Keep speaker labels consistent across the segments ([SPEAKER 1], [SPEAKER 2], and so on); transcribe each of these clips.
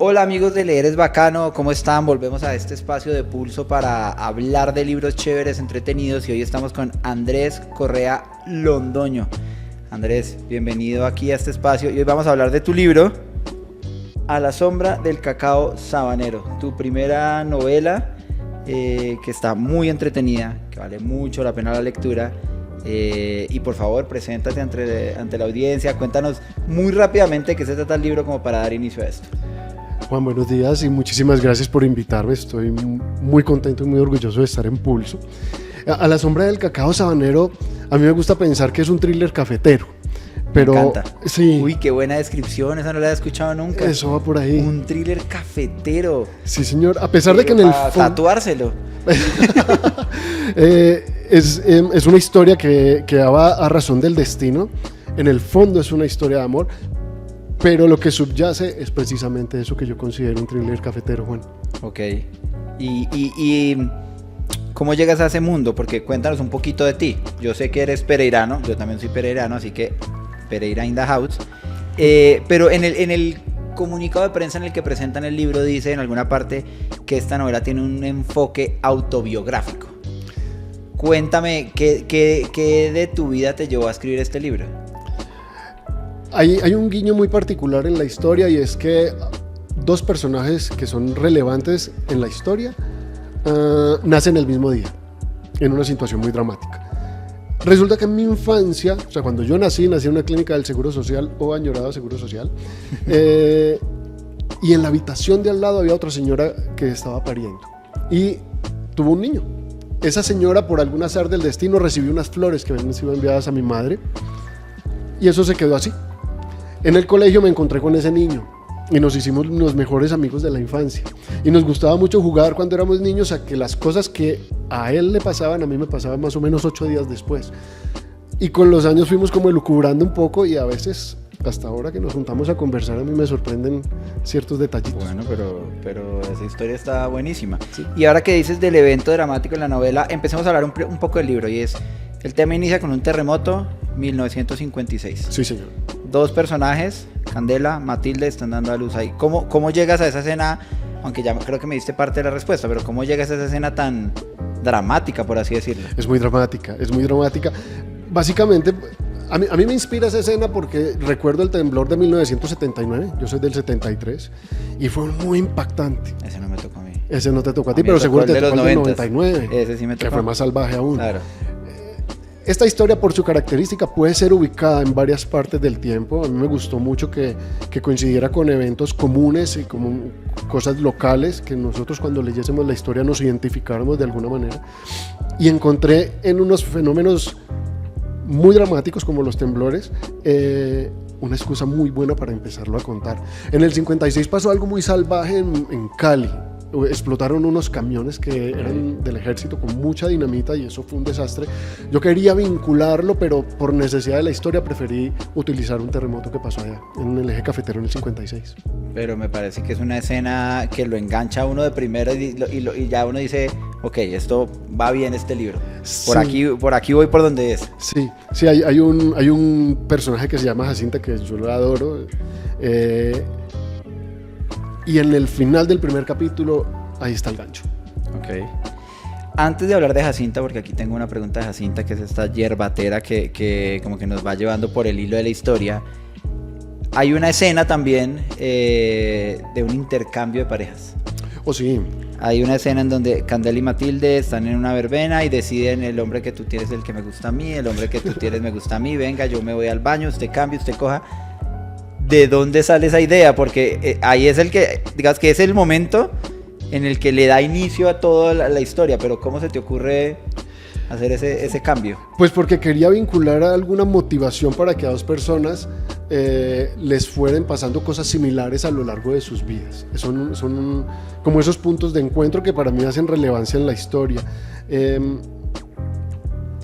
[SPEAKER 1] Hola amigos de Leer es Bacano, ¿cómo están? Volvemos a este espacio de Pulso para hablar de libros chéveres, entretenidos, y hoy estamos con Andrés Correa Londoño. Andrés, bienvenido aquí a este espacio y hoy vamos a hablar de tu libro A la sombra del cacao sabanero, tu primera novela que está muy entretenida, que vale mucho la pena la lectura. Y por favor, preséntate ante la audiencia, cuéntanos muy rápidamente de qué se trata el libro como para dar inicio a esto.
[SPEAKER 2] Juan, buenos días y muchísimas gracias por invitarme. Estoy muy contento y muy orgulloso de estar en Pulso. A la sombra del cacao sabanero, a mí me gusta pensar que es un thriller cafetero. Pero,
[SPEAKER 1] me encanta.
[SPEAKER 2] Sí.
[SPEAKER 1] Uy, qué buena descripción, esa no la he escuchado nunca.
[SPEAKER 2] Eso va por ahí.
[SPEAKER 1] Un thriller cafetero.
[SPEAKER 2] Sí, señor. A pesar de que en el fondo...
[SPEAKER 1] tatuárselo.
[SPEAKER 2] Es una historia que va a razón del destino. En el fondo es una historia de amor. Pero lo que subyace es precisamente eso que yo considero un thriller cafetero, Juan.
[SPEAKER 1] Ok. ¿Y cómo llegas a ese mundo? Porque cuéntanos un poquito de ti. Yo sé que eres pereirano, yo también soy pereirano, así que Pereira in the house. Pero en el comunicado de prensa en el que presentan el libro dice en alguna parte que esta novela tiene un enfoque autobiográfico. Cuéntame, ¿qué de tu vida te llevó a escribir este libro?
[SPEAKER 2] Hay un guiño muy particular en la historia y es que dos personajes que son relevantes en la historia nacen el mismo día, en una situación muy dramática. Resulta que en mi infancia, o sea, cuando yo nací en una clínica del Seguro Social o añorado Seguro Social, y en la habitación de al lado había otra señora que estaba pariendo y tuvo un niño. Esa señora, por algún azar del destino, recibió unas flores que habían sido enviadas a mi madre y eso se quedó así. En el colegio me encontré con ese niño y nos hicimos los mejores amigos de la infancia y nos gustaba mucho jugar cuando éramos niños a que las cosas que a él le pasaban a mí me pasaban más o menos 8 días después, y con los años fuimos como elucubrando un poco y a veces hasta ahora que nos juntamos a conversar a mí me sorprenden ciertos detallitos.
[SPEAKER 1] Bueno, pero esa historia está buenísima. Sí. Y ahora que dices del evento dramático en la novela, empecemos a hablar un poco del libro, y es, el tema inicia con un terremoto, 1956.
[SPEAKER 2] Sí, señor.
[SPEAKER 1] Dos personajes, Candela, Matilde, están dando a luz ahí. ¿Cómo llegas a esa escena? Aunque ya creo que me diste parte de la respuesta, pero ¿cómo llegas a esa escena tan dramática, por así decirlo?
[SPEAKER 2] Es muy dramática. Básicamente, a mí me inspira esa escena porque recuerdo el temblor de 1979, yo soy del 73, y fue muy impactante.
[SPEAKER 1] Ese no me tocó a mí.
[SPEAKER 2] Ese no te tocó a ti, pero seguro te tocó el del 99.
[SPEAKER 1] Ese sí me tocó.
[SPEAKER 2] Que fue más salvaje aún.
[SPEAKER 1] Claro.
[SPEAKER 2] Esta historia, por su característica, puede ser ubicada en varias partes del tiempo. A mí me gustó mucho que coincidiera con eventos comunes y como cosas locales, que nosotros cuando leyésemos la historia nos identificáramos de alguna manera. Y encontré en unos fenómenos muy dramáticos como los temblores una excusa muy buena para empezarlo a contar. En el 56 pasó algo muy salvaje en Cali. Explotaron unos camiones que eran del ejército con mucha dinamita y eso fue un desastre. Yo quería vincularlo, pero por necesidad de la historia preferí utilizar un terremoto que pasó allá en el eje cafetero en el 56.
[SPEAKER 1] Pero me parece que es una escena que lo engancha a uno de primero y ya uno dice, ok, esto va bien, este libro.
[SPEAKER 2] Sí.
[SPEAKER 1] Por aquí voy por donde es.
[SPEAKER 2] Sí, hay un personaje que se llama Jacinta que yo lo adoro. Y en el final del primer capítulo, ahí está el gancho.
[SPEAKER 1] Ok. Antes de hablar de Jacinta, porque aquí tengo una pregunta de Jacinta, que es esta yerbatera que como que nos va llevando por el hilo de la historia. Hay una escena también de un intercambio de parejas.
[SPEAKER 2] Oh, sí.
[SPEAKER 1] Hay una escena en donde Candela y Matilde están en una verbena y deciden: el hombre que tú tienes es el que me gusta a mí, el hombre que tú tienes me gusta a mí, venga, yo me voy al baño, usted cambia, usted coja. ¿De dónde sale esa idea? Porque ahí es digamos que es el momento en el que le da inicio a toda la historia, pero ¿cómo se te ocurre hacer ese cambio?
[SPEAKER 2] Pues porque quería vincular a alguna motivación para que a dos personas les fueran pasando cosas similares a lo largo de sus vidas. Son como esos puntos de encuentro que para mí hacen relevancia en la historia.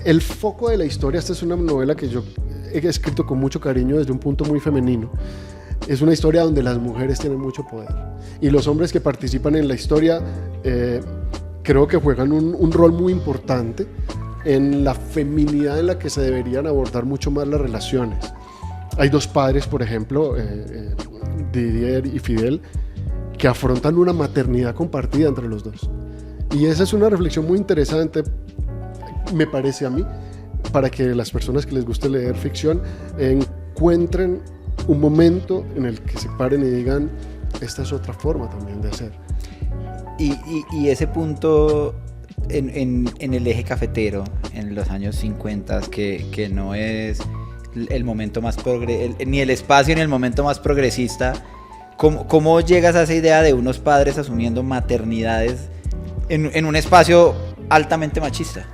[SPEAKER 2] El foco de la historia, esta es una novela que yo he escrito con mucho cariño desde un punto muy femenino. Es una historia donde las mujeres tienen mucho poder y los hombres que participan en la historia creo que juegan un rol muy importante en la feminidad en la que se deberían abordar mucho más las relaciones. Hay dos padres, por ejemplo, Didier y Fidel, que afrontan una maternidad compartida entre los dos. Y esa es una reflexión muy interesante, me parece a mí, para que las personas que les guste leer ficción encuentren un momento en el que se paren y digan, esta es otra forma también de hacer.
[SPEAKER 1] Y ese punto en el eje cafetero, en los años 50, que no es el momento más ni el espacio ni el momento más progresista, ¿cómo llegas a esa idea de unos padres asumiendo maternidades en un espacio altamente machista?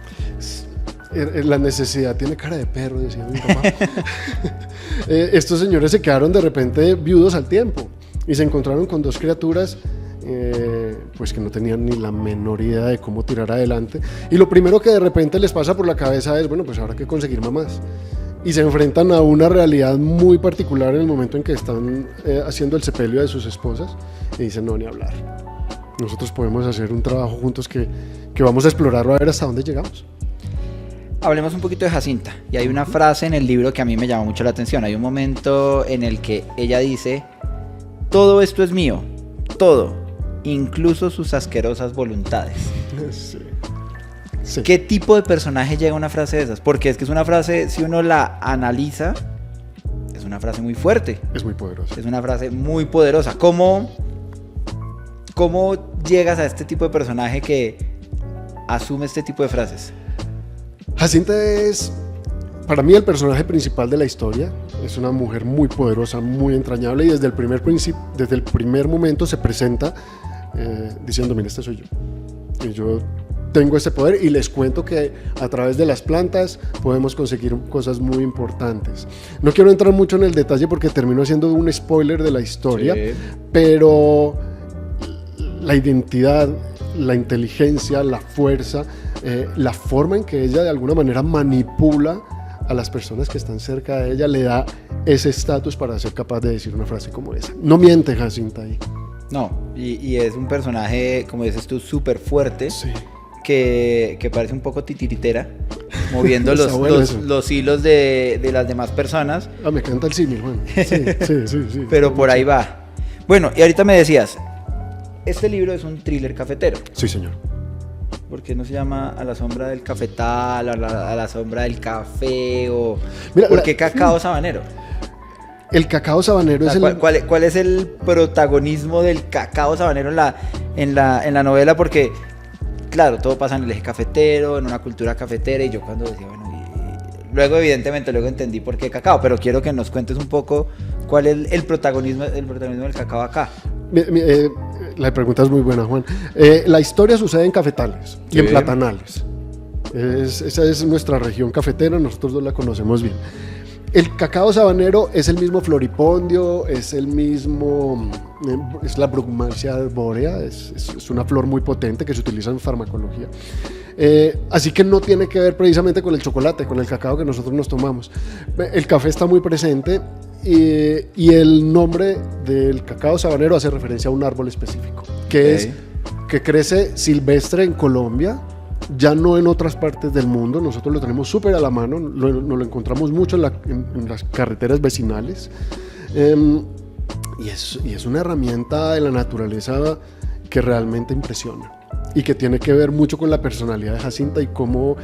[SPEAKER 2] La necesidad tiene cara de perro, decía mi papá. Estos señores se quedaron de repente viudos al tiempo y se encontraron con dos criaturas pues que no tenían ni la menor idea de cómo tirar adelante, y lo primero que de repente les pasa por la cabeza es, bueno, pues habrá que conseguir mamás, y se enfrentan a una realidad muy particular en el momento en que están haciendo el sepelio de sus esposas y dicen, no, ni hablar, nosotros podemos hacer un trabajo juntos que vamos a explorarlo a ver hasta dónde llegamos.
[SPEAKER 1] Hablemos un poquito de Jacinta, y hay una frase en el libro que a mí me llama mucho la atención. Hay un momento en el que ella dice, todo esto es mío, todo, incluso sus asquerosas voluntades.
[SPEAKER 2] Sí. Sí.
[SPEAKER 1] ¿Qué tipo de personaje llega a una frase de esas? Porque es que es una frase, si uno la analiza, es una frase muy fuerte.
[SPEAKER 2] Es muy poderosa.
[SPEAKER 1] Es una frase muy poderosa. ¿Cómo llegas a este tipo de personaje que asume este tipo de frases?
[SPEAKER 2] Jacinta es, para mí, el personaje principal de la historia. Es una mujer muy poderosa, muy entrañable, y desde el primer momento se presenta diciendo, mira, este soy yo. Y yo tengo ese poder, y les cuento que a través de las plantas podemos conseguir cosas muy importantes. No quiero entrar mucho en el detalle porque termino haciendo un spoiler de la historia, sí. Pero la identidad, la inteligencia, la fuerza, la forma en que ella de alguna manera manipula a las personas que están cerca de ella, le da ese estatus para ser capaz de decir una frase como esa. No miente Jacinta ahí.
[SPEAKER 1] No, y es un personaje, como dices tú, súper fuerte, sí. que parece un poco titiritera, moviendo los hilos de las demás personas.
[SPEAKER 2] Me canta el símil, Juan. Sí.
[SPEAKER 1] Pero por ahí va. Bueno, y ahorita me decías, este libro es un thriller cafetero.
[SPEAKER 2] Sí, señor.
[SPEAKER 1] ¿Por qué no se llama A la sombra del cafetal, a la sombra del café? ¿Por qué cacao sabanero?
[SPEAKER 2] El cacao sabanero, o sea,
[SPEAKER 1] ¿cuál es el protagonismo del cacao sabanero en la novela? Porque, claro, todo pasa en el eje cafetero, en una cultura cafetera, y yo cuando decía, luego evidentemente entendí por qué cacao, pero quiero que nos cuentes un poco cuál es el protagonismo del cacao acá.
[SPEAKER 2] La pregunta es muy buena, Juan. La historia sucede en cafetales y en platanales. Esa es nuestra región cafetera, nosotros dos la conocemos bien. El cacao sabanero es el mismo floripondio, es la Brugmansia arborea, es una flor muy potente que se utiliza en farmacología. Así que no tiene que ver precisamente con el chocolate, con el cacao que nosotros nos tomamos. El café está muy presente y el nombre del cacao sabanero hace referencia a un árbol específico, que crece silvestre en Colombia, ya no en otras partes del mundo. Nosotros lo tenemos súper a la mano, nos lo encontramos mucho en las carreteras vecinales, y es una herramienta de la naturaleza que realmente impresiona y que tiene que ver mucho con la personalidad de Jacinta y cómo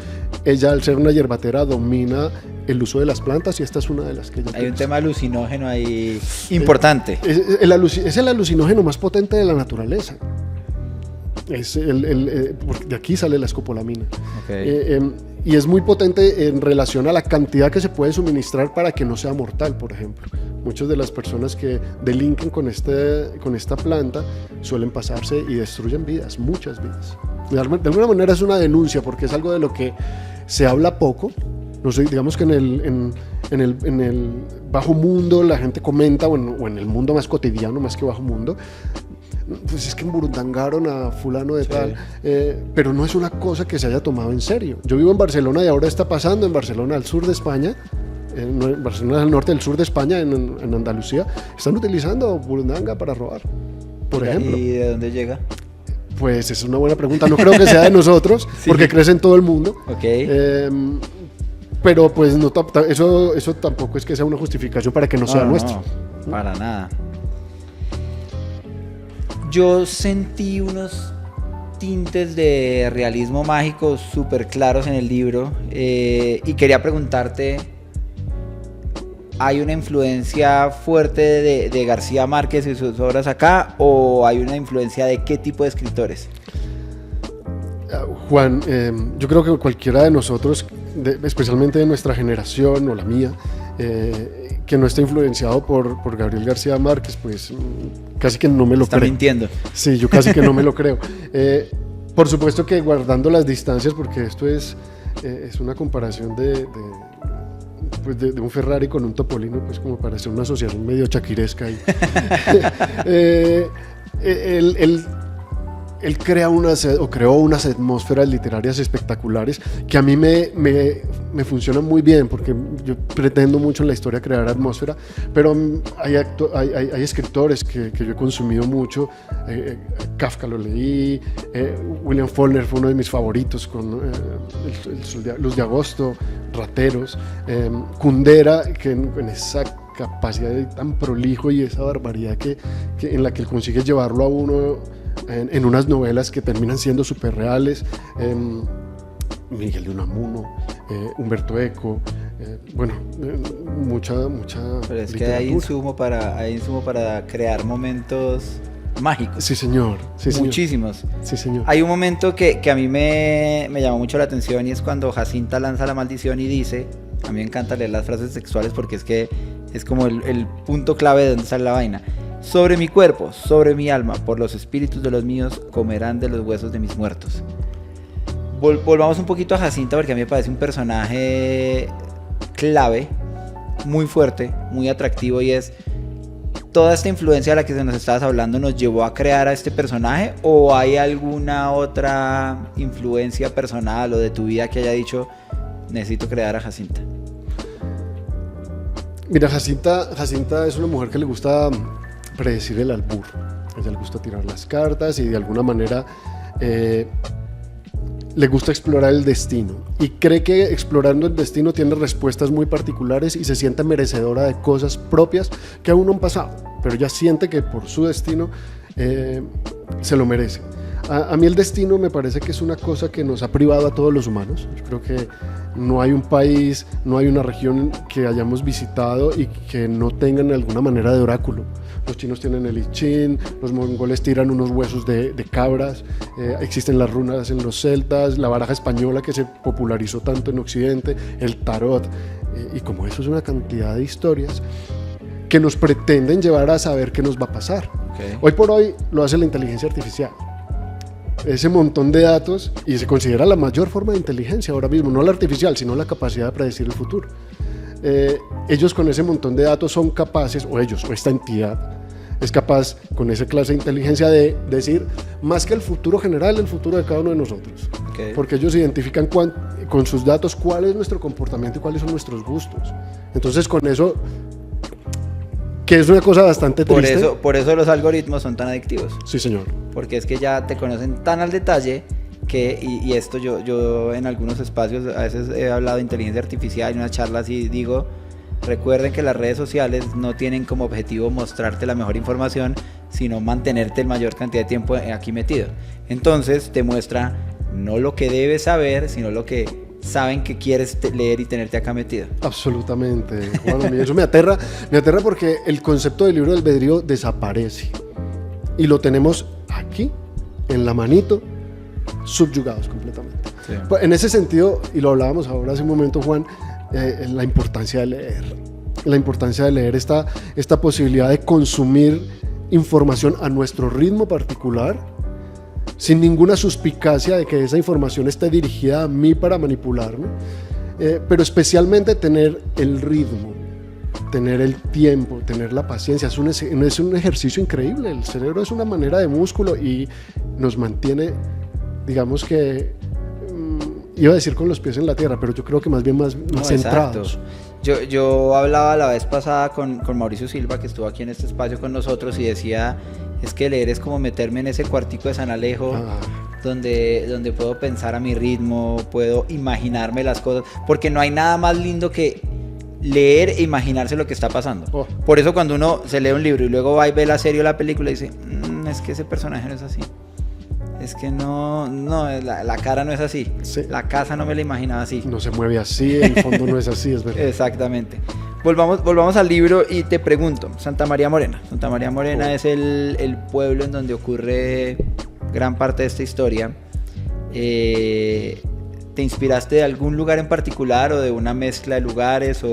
[SPEAKER 2] ella, al ser una yerbatera, domina el uso de las plantas, y esta es una de las que ella
[SPEAKER 1] hay un tema alucinógeno ahí importante.
[SPEAKER 2] Es el alucinógeno más potente de la naturaleza. De aquí sale la escopolamina. Y es muy potente en relación a la cantidad que se puede suministrar para que no sea mortal, por ejemplo. Muchas de las personas que delinquen con esta planta suelen pasarse y destruyen vidas, muchas vidas. De alguna manera es una denuncia, porque es algo de lo que se habla poco. No sé, digamos que en el bajo mundo la gente comenta, o en el mundo más cotidiano, más que bajo mundo, pues es que emburundangaron a fulano de tal, pero no es una cosa que se haya tomado en serio. Yo vivo en Barcelona y ahora está pasando en Barcelona, al sur de España, en Barcelona al norte del sur de España, en Andalucía, están utilizando burundanga para robar, por ejemplo.
[SPEAKER 1] ¿Y de dónde llega?
[SPEAKER 2] Pues es una buena pregunta, no creo que sea de nosotros, sí. Porque crece en todo el mundo. Pero pues no, eso tampoco es que sea una justificación para que no sea nuestro.
[SPEAKER 1] No, para nada. Yo sentí unos tintes de realismo mágico súper claros en el libro, y quería preguntarte, ¿hay una influencia fuerte de García Márquez y sus obras acá, o hay una influencia de qué tipo de escritores?
[SPEAKER 2] Juan, yo creo que cualquiera de nosotros, especialmente de nuestra generación o la mía, que no esté influenciado por Gabriel García Márquez, pues casi que no me lo creo.
[SPEAKER 1] Está mintiendo.
[SPEAKER 2] Sí, yo casi que no me lo creo. Por supuesto que guardando las distancias, porque esto es una comparación de un Ferrari con un Topolino, pues como para hacer una asociación medio chaquiresca ahí. Él creó unas atmósferas literarias espectaculares que a mí me funcionan muy bien, porque yo pretendo mucho en la historia crear atmósfera, pero hay escritores que yo he consumido mucho. Kafka lo leí, William Faulkner fue uno de mis favoritos con Luz de Agosto, Rateros, Kundera, que en esa capacidad tan prolijo y esa barbaridad en la que él consigue llevarlo a uno en unas novelas que terminan siendo súper reales. Miguel de Unamuno, Humberto Eco, mucha
[SPEAKER 1] Pero es
[SPEAKER 2] literatura.
[SPEAKER 1] que hay insumo para crear momentos mágicos.
[SPEAKER 2] Sí, señor. Sí, señor.
[SPEAKER 1] Muchísimos.
[SPEAKER 2] Sí, señor.
[SPEAKER 1] Hay un momento que a mí me llamó mucho la atención, y es cuando Jacinta lanza la maldición y dice, a mí me encanta leer las frases sexuales porque es que es como el punto clave de donde sale la vaina. Sobre mi cuerpo, sobre mi alma, por los espíritus de los míos, comerán de los huesos de mis muertos. Volvamos un poquito a Jacinta, porque a mí me parece un personaje clave, muy fuerte, muy atractivo, y es toda esta influencia de la que nos estabas hablando nos llevó a crear a este personaje, o hay alguna otra influencia personal o de tu vida que haya dicho, necesito crear a Jacinta.
[SPEAKER 2] Mira, Jacinta es una mujer que le gusta predecir el albur. A ella le gusta tirar las cartas y de alguna manera le gusta explorar el destino, y cree que explorando el destino tiene respuestas muy particulares y se siente merecedora de cosas propias que aún no han pasado, pero ella siente que por su destino se lo merece. A mí el destino me parece que es una cosa que nos ha privado a todos los humanos. Yo creo que no hay un país, no hay una región que hayamos visitado y que no tengan alguna manera de oráculo. Los chinos tienen el I Ching, los mongoles tiran unos huesos de cabras, existen las runas en los celtas, la baraja española que se popularizó tanto en Occidente, el tarot, y como eso es una cantidad de historias que nos pretenden llevar a saber qué nos va a pasar. Okay. Hoy por hoy lo hace la inteligencia artificial. Ese montón de datos, y se considera la mayor forma de inteligencia ahora mismo, no la artificial, sino la capacidad de predecir el futuro. Ellos con ese montón de datos son capaces, o esta entidad es capaz con esa clase de inteligencia de decir más que el futuro general, el futuro de cada uno de nosotros. Okay. Porque ellos identifican con sus datos cuál es nuestro comportamiento y cuáles son nuestros gustos. Entonces con eso, que es una cosa bastante triste.
[SPEAKER 1] Por eso los algoritmos son tan adictivos.
[SPEAKER 2] Sí, señor.
[SPEAKER 1] Porque es que ya te conocen tan al detalle que, y esto yo en algunos espacios a veces he hablado de inteligencia artificial, en unas charlas, y digo, recuerden que las redes sociales no tienen como objetivo mostrarte la mejor información, sino mantenerte la mayor cantidad de tiempo aquí metido. Entonces te muestra no lo que debes saber, sino lo que saben que quieres leer y tenerte acá metido.
[SPEAKER 2] Absolutamente, Juan, a mí eso me aterra porque el concepto del libre albedrío desaparece y lo tenemos aquí, en la manito, subyugados completamente. Sí. En ese sentido, y lo hablábamos ahora hace un momento, Juan, la importancia de leer, esta posibilidad de consumir información a nuestro ritmo particular, sin ninguna suspicacia de que esa información esté dirigida a mí para manipularme, pero especialmente tener el ritmo, tener el tiempo, tener la paciencia. Es un ejercicio increíble. El cerebro es una manera de músculo y nos mantiene, digamos que, iba a decir con los pies en la tierra, pero yo creo que más bien más centrados.
[SPEAKER 1] Yo hablaba la vez pasada con Mauricio Silva, que estuvo aquí en este espacio con nosotros, y decía, es que leer es como meterme en ese cuartico de San Alejo, donde puedo pensar a mi ritmo, puedo imaginarme las cosas, porque no hay nada más lindo que leer e imaginarse lo que está pasando. Por eso cuando uno se lee un libro y luego va y ve la serie o la película y dice, es que ese personaje no es así. Es que no, la cara no es así.
[SPEAKER 2] Sí.
[SPEAKER 1] La casa no me la imaginaba así.
[SPEAKER 2] No se mueve así, el fondo no es así, es verdad.
[SPEAKER 1] Exactamente. Volvamos al libro y te pregunto, Santa María Morena. Santa María Morena es el pueblo en donde ocurre gran parte de esta historia. ¿Te inspiraste de algún lugar en particular o de una mezcla de lugares?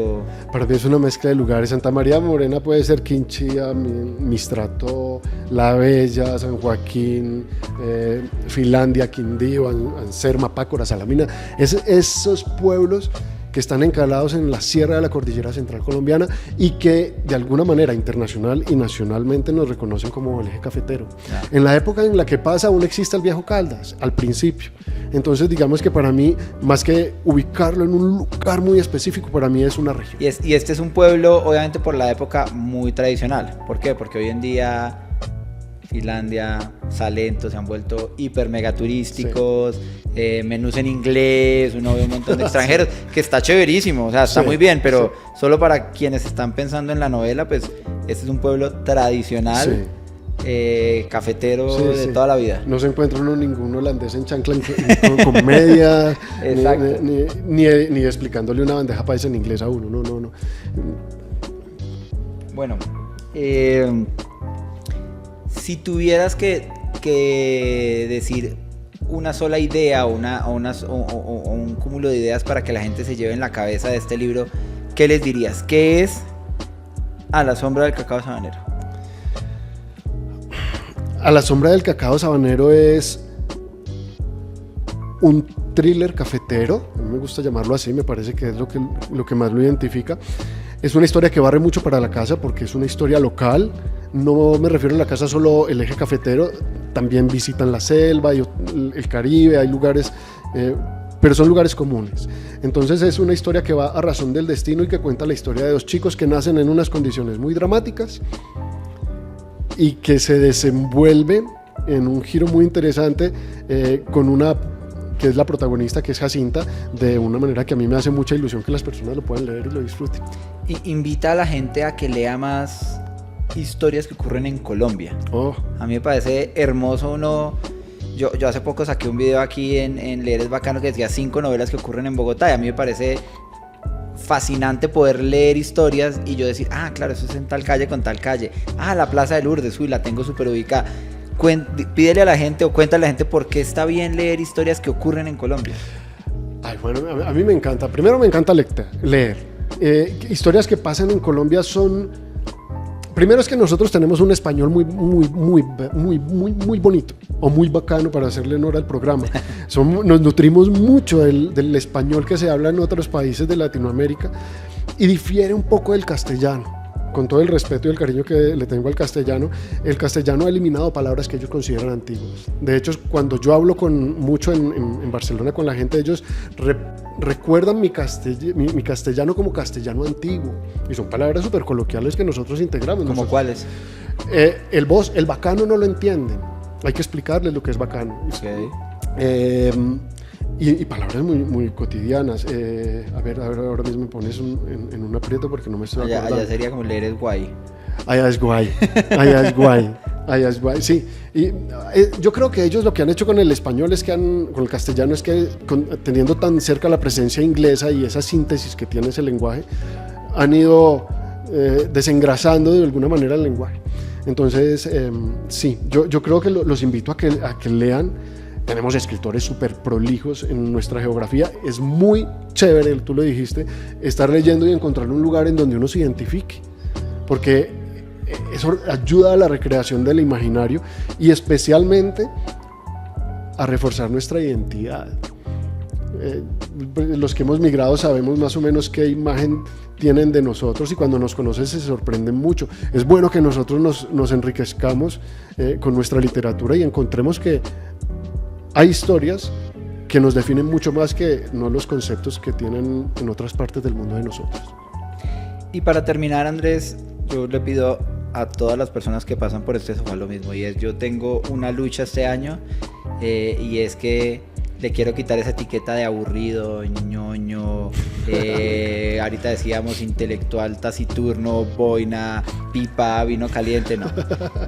[SPEAKER 2] Para mí es una mezcla de lugares. Santa María Morena puede ser Quinchía, Mistrató, La Bella, San Joaquín, Finlandia, Quindío, Anserma, Pácora, Salamina. Esos pueblos que están encalados en la sierra de la cordillera central colombiana y que de alguna manera internacional y nacionalmente nos reconocen como el eje cafetero.
[SPEAKER 1] Claro.
[SPEAKER 2] En la época en la que pasa aún existe el Viejo Caldas, al principio. Entonces digamos que para mí, más que ubicarlo en un lugar muy específico, para mí es una región.
[SPEAKER 1] Y este es un pueblo, obviamente por la época, muy tradicional. ¿Por qué? Porque hoy en día Finlandia, Salento se han vuelto hiper mega turísticos, sí. Menús en inglés, uno ve un montón de extranjeros, que está chéverísimo, o sea, está muy bien, pero solo para quienes están pensando en la novela, pues este es un pueblo tradicional, cafetero de toda la vida.
[SPEAKER 2] No se encuentra uno ningún holandés en chancla con media, ni explicándole una bandeja paisa en inglés a uno, no.
[SPEAKER 1] Bueno, si tuvieras que decir una sola idea o un cúmulo de ideas para que la gente se lleve en la cabeza de este libro, ¿qué les dirías? ¿Qué es A la sombra del cacao sabanero?
[SPEAKER 2] A la sombra del cacao sabanero es un thriller cafetero, a mí me gusta llamarlo así, me parece que es lo que más lo identifica. Es una historia que barre mucho para la casa porque es una historia local. No me refiero a la casa solo el eje cafetero, también visitan la selva y el Caribe, hay lugares, pero son lugares comunes. Entonces es una historia que va a razón del destino y que cuenta la historia de dos chicos que nacen en unas condiciones muy dramáticas y que se desenvuelve en un giro muy interesante con una que es la protagonista, que es Jacinta, de una manera que a mí me hace mucha ilusión que las personas lo puedan leer y lo disfruten.
[SPEAKER 1] Y invita a la gente a que lea más historias que ocurren en Colombia. A mí me parece hermoso yo hace poco saqué un video aquí en Leer es Bacano que decía 5 novelas que ocurren en Bogotá y a mí me parece fascinante poder leer historias y yo decir, claro, eso es en tal calle con tal calle, la Plaza de Lourdes, la tengo súper ubicada. Pídele a la gente o cuéntale a la gente por qué está bien leer historias que ocurren en Colombia.
[SPEAKER 2] Bueno, a mí me encanta. Primero me encanta leer. Historias que pasan en Colombia son... Primero es que nosotros tenemos un español muy bonito o muy bacano para hacerle honor al programa. Nos nutrimos mucho del español que se habla en otros países de Latinoamérica y difiere un poco del castellano. Con todo el respeto y el cariño que le tengo al castellano, el castellano ha eliminado palabras que ellos consideran antiguas. De hecho, cuando yo hablo mucho en Barcelona con la gente, ellos recuerdan mi castellano como castellano antiguo. Y son palabras súper coloquiales que nosotros integramos.
[SPEAKER 1] ¿Cómo cuáles?
[SPEAKER 2] El bacano no lo entienden. Hay que explicarles lo que es bacano.
[SPEAKER 1] Okay.
[SPEAKER 2] Y palabras muy cotidianas. A ver, ahora mismo me pones en un aprieto porque no me estoy acordando.
[SPEAKER 1] Allá sería como leer es guay.
[SPEAKER 2] Allá es guay, sí. Y yo creo que ellos lo que han hecho con el español con el castellano es que teniendo tan cerca la presencia inglesa y esa síntesis que tiene ese lenguaje, han ido desengrasando de alguna manera el lenguaje. Entonces, sí, yo creo que los invito a que lean. Tenemos escritores súper prolijos en nuestra geografía. Es muy chévere, tú lo dijiste, estar leyendo y encontrar un lugar en donde uno se identifique, porque eso ayuda a la recreación del imaginario y especialmente a reforzar nuestra identidad. Los que hemos migrado sabemos más o menos qué imagen tienen de nosotros y cuando nos conocen se sorprenden mucho. Es bueno que nosotros nos enriquezcamos con nuestra literatura y encontremos que hay historias que nos definen mucho más que no los conceptos que tienen en otras partes del mundo de nosotros.
[SPEAKER 1] Y para terminar, Andrés, yo le pido a todas las personas que pasan por este sofá lo mismo, y es: yo tengo una lucha este año y es que le quiero quitar esa etiqueta de aburrido, ñoño, ahorita decíamos intelectual, taciturno, boina, pipa, vino caliente, no.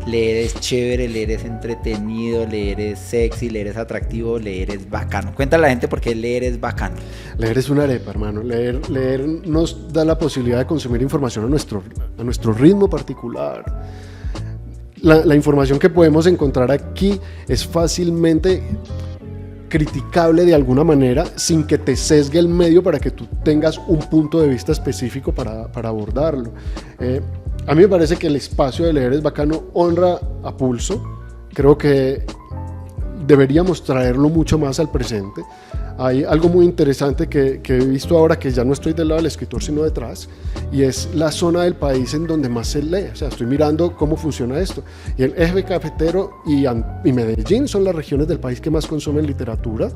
[SPEAKER 1] Leer es chévere, leer es entretenido, leer es sexy, leer es atractivo, leer es bacano. Cuéntale a la gente por qué leer es bacano.
[SPEAKER 2] Leer es una arepa, hermano. Leer nos da la posibilidad de consumir información a nuestro ritmo particular. La información que podemos encontrar aquí es fácilmente criticable de alguna manera sin que te sesgue el medio para que tú tengas un punto de vista específico para abordarlo. A mí me parece que el espacio de Leer es Bacano honra a Pulso. Creo que deberíamos traerlo mucho más al presente. Hay algo muy interesante que he visto ahora, que ya no estoy del lado del escritor sino detrás, y es la zona del país en donde más se lee. O sea, estoy mirando cómo funciona esto, y el eje cafetero y Medellín son las regiones del país que más consumen literatura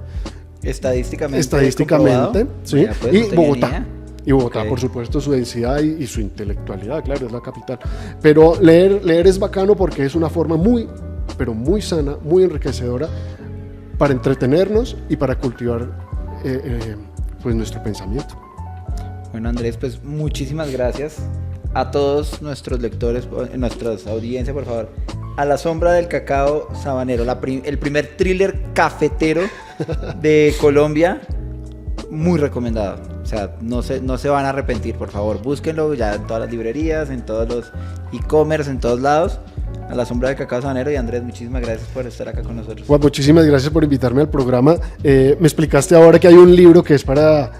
[SPEAKER 2] estadísticamente, sí. Y Bogotá. Y Bogotá, okay, por supuesto, su densidad y su intelectualidad, claro, es la capital. Pero leer es bacano porque es una forma muy, pero muy sana, muy enriquecedora para entretenernos y para cultivar pues nuestro pensamiento.
[SPEAKER 1] Bueno, Andrés, pues muchísimas gracias a todos nuestros lectores, nuestras audiencias, por favor. A la sombra del cacao sabanero, el primer thriller cafetero de Colombia, muy recomendado. O sea, no se van a arrepentir, por favor, búsquenlo ya en todas las librerías, en todos los e-commerce, en todos lados. A la sombra del cacao sabanero. Y Andrés, muchísimas gracias por estar acá con nosotros.
[SPEAKER 2] Bueno, muchísimas gracias por invitarme al programa. Me explicaste ahora que hay un libro que es para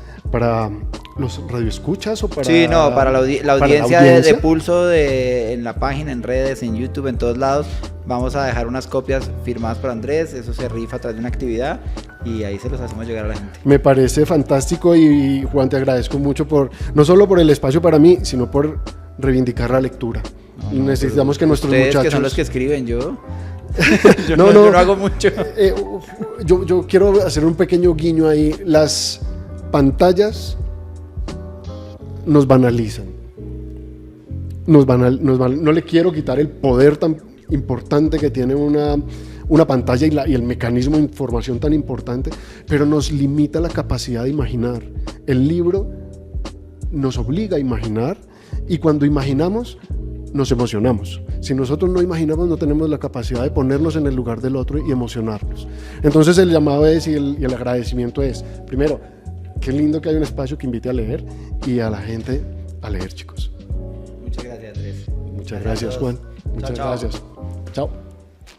[SPEAKER 2] los radioescuchas o para...
[SPEAKER 1] Sí, no, para la audiencia de Pulso, en la página, en redes, en YouTube, en todos lados. Vamos a dejar unas copias firmadas por Andrés. Eso se rifa a través de una actividad y ahí se los hacemos llegar a la gente.
[SPEAKER 2] Me parece fantástico y Juan, te agradezco mucho no solo por el espacio para mí, sino por reivindicar la lectura. Necesitamos que nuestros muchachos...
[SPEAKER 1] que son los que escriben, yo no hago mucho.
[SPEAKER 2] Yo quiero hacer un pequeño guiño ahí. Las pantallas nos banalizan. No le quiero quitar el poder tan importante que tiene una pantalla y el mecanismo de información tan importante, pero nos limita la capacidad de imaginar. El libro nos obliga a imaginar, y cuando imaginamos nos emocionamos. Si nosotros no imaginamos, no tenemos la capacidad de ponernos en el lugar del otro y emocionarnos. Entonces el llamado es y el agradecimiento es, primero, qué lindo que hay un espacio que invite a leer y a la gente a leer, chicos.
[SPEAKER 1] Muchas gracias, Andrés.
[SPEAKER 2] Muchas gracias, Juan. Muchas gracias. Chao.